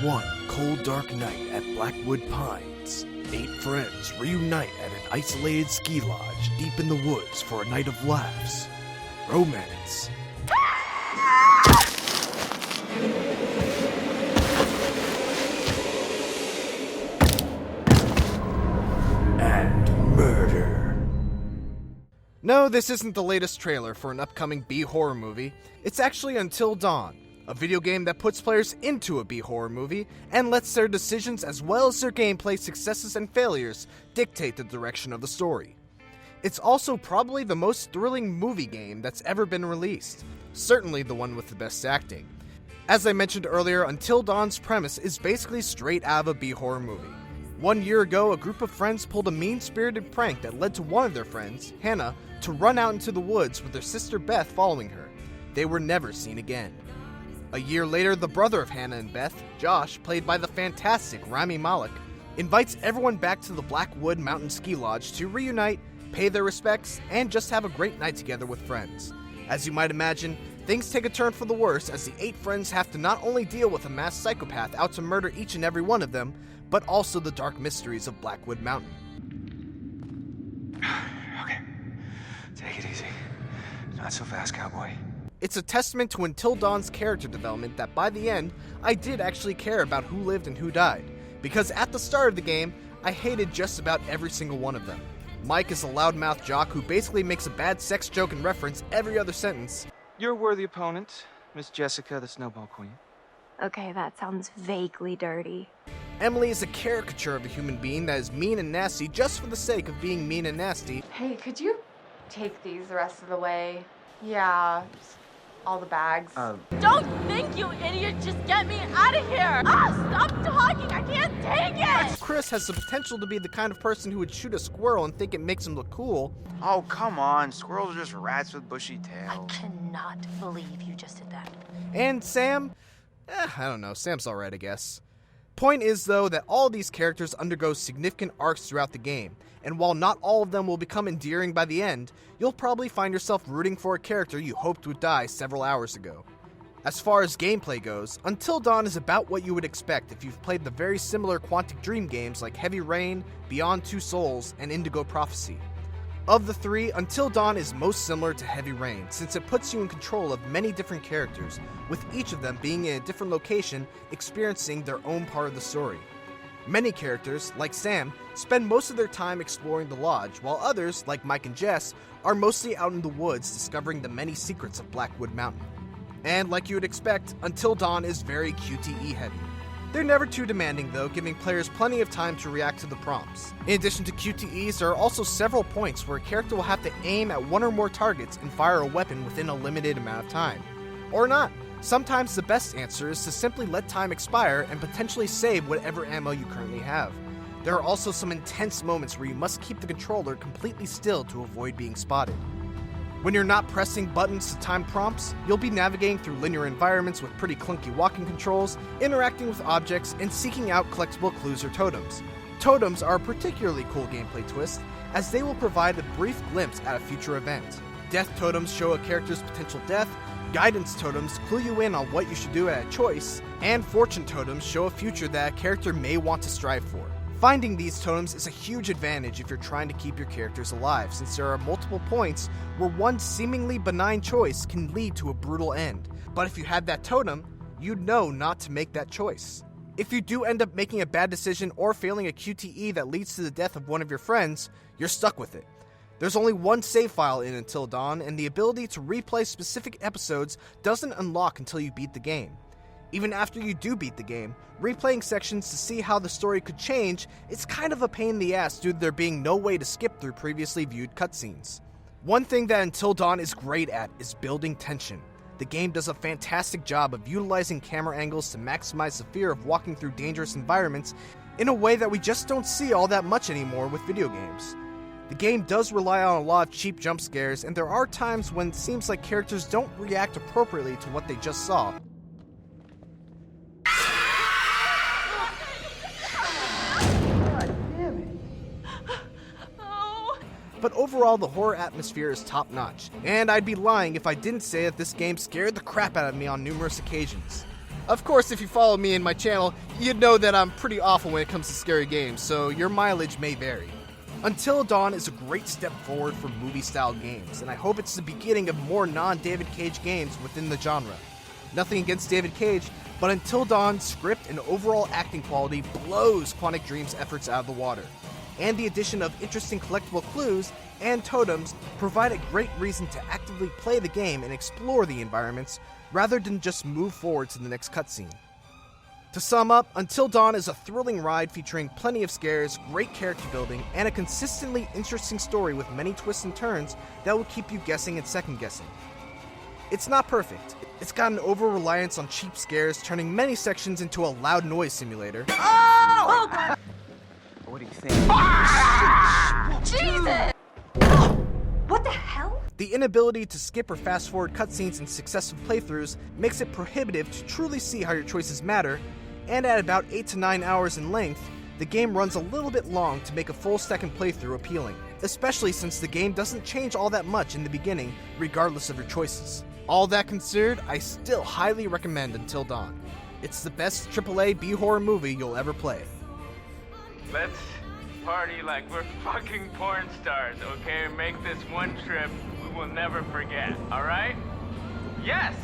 One cold dark night at Blackwood Pines, 8 friends reunite at an isolated ski lodge deep in the woods for a night of laughs, romance, and murder. No, this isn't the latest trailer for an upcoming B-horror movie. It's actually Until Dawn, a video game that puts players into a B-horror movie and lets their decisions as well as their gameplay successes and failures dictate the direction of the story. It's also probably the most thrilling movie game that's ever been released, certainly the one with the best acting. As I mentioned earlier, Until Dawn's premise is basically straight out of a B-horror movie. 1 year ago, a group of friends pulled a mean-spirited prank that led to one of their friends, Hannah, to run out into the woods with their sister Beth following her. They were never seen again. A year later, the brother of Hannah and Beth, Josh, played by the fantastic Rami Malek, invites everyone back to the Blackwood Mountain Ski Lodge to reunite, pay their respects, and just have a great night together with friends. As you might imagine, things take a turn for the worse as the 8 friends have to not only deal with a masked psychopath out to murder each and every one of them, but also the dark mysteries of Blackwood Mountain. Okay, take it easy. Not so fast, cowboy. It's a testament to Until Dawn's character development that by the end, I did actually care about who lived and who died, because at the start of the game, I hated just about every single one of them. Mike is a loudmouth jock who basically makes a bad sex joke and reference every other sentence. You're a worthy opponent, Miss Jessica, the Snowball Queen. Okay, that sounds vaguely dirty. Emily is a caricature of a human being that is mean and nasty just for the sake of being mean and nasty. Hey, could you take these the rest of the way? Yeah, just all the bags. Don't think, you idiot! Just get me out of here! Stop talking! I can't take it! Chris has the potential to be the kind of person who would shoot a squirrel and think it makes him look cool. Oh, come on. Squirrels are just rats with bushy I tails. cannot believe you just did that. And Sam? I don't know. Sam's alright, I guess. Point is, though, that all these characters undergo significant arcs throughout the game, and while not all of them will become endearing by the end, you'll probably find yourself rooting for a character you hoped would die several hours ago. As far as gameplay goes, Until Dawn is about what you would expect if you've played the very similar Quantic Dream games like Heavy Rain, Beyond Two Souls, and Indigo Prophecy. Of the 3, Until Dawn is most similar to Heavy Rain, since it puts you in control of many different characters, with each of them being in a different location, experiencing their own part of the story. Many characters, like Sam, spend most of their time exploring the lodge, while others, like Mike and Jess, are mostly out in the woods discovering the many secrets of Blackwood Mountain. And like you would expect, Until Dawn is very QTE heavy. They're never too demanding though, giving players plenty of time to react to the prompts. In addition to QTEs, there are also several points where a character will have to aim at one or more targets and fire a weapon within a limited amount of time. Or not. Sometimes the best answer is to simply let time expire and potentially save whatever ammo you currently have. There are also some intense moments where you must keep the controller completely still to avoid being spotted. When you're not pressing buttons to time prompts, you'll be navigating through linear environments with pretty clunky walking controls, interacting with objects, and seeking out collectible clues or totems. Totems are a particularly cool gameplay twist, as they will provide a brief glimpse at a future event. Death totems show a character's potential death, guidance totems clue you in on what you should do at a choice, and fortune totems show a future that a character may want to strive for. Finding these totems is a huge advantage if you're trying to keep your characters alive, since there are multiple points where one seemingly benign choice can lead to a brutal end. But if you had that totem, you'd know not to make that choice. If you do end up making a bad decision or failing a QTE that leads to the death of one of your friends, you're stuck with it. There's only one save file in Until Dawn, and the ability to replay specific episodes doesn't unlock until you beat the game. Even after you do beat the game, replaying sections to see how the story could change is kind of a pain in the ass due to there being no way to skip through previously viewed cutscenes. One thing that Until Dawn is great at is building tension. The game does a fantastic job of utilizing camera angles to maximize the fear of walking through dangerous environments in a way that we just don't see all that much anymore with video games. The game does rely on a lot of cheap jump scares, and there are times when it seems like characters don't react appropriately to what they just saw. But overall, the horror atmosphere is top-notch, and I'd be lying if I didn't say that this game scared the crap out of me on numerous occasions. Of course, if you follow me and my channel, you'd know that I'm pretty awful when it comes to scary games, so your mileage may vary. Until Dawn is a great step forward for movie-style games, and I hope it's the beginning of more non-David Cage games within the genre. Nothing against David Cage, but Until Dawn's script and overall acting quality blows Quantic Dream's efforts out of the water. And the addition of interesting collectible clues and totems provide a great reason to actively play the game and explore the environments, rather than just move forward to the next cutscene. To sum up, Until Dawn is a thrilling ride featuring plenty of scares, great character building, and a consistently interesting story with many twists and turns that will keep you guessing and second-guessing. It's not perfect. It's got an over-reliance on cheap scares, turning many sections into a loud noise simulator. Oh! What do you think? Jesus! What the hell? The inability to skip or fast-forward cutscenes in successive playthroughs makes it prohibitive to truly see how your choices matter, and at about 8 to 9 hours in length, the game runs a little bit long to make a full second playthrough appealing, especially since the game doesn't change all that much in the beginning, regardless of your choices. All that considered, I still highly recommend Until Dawn. It's the best AAA B-horror movie you'll ever play. Let's party like we're fucking porn stars, okay? Make this one trip we will never forget, alright? Yes!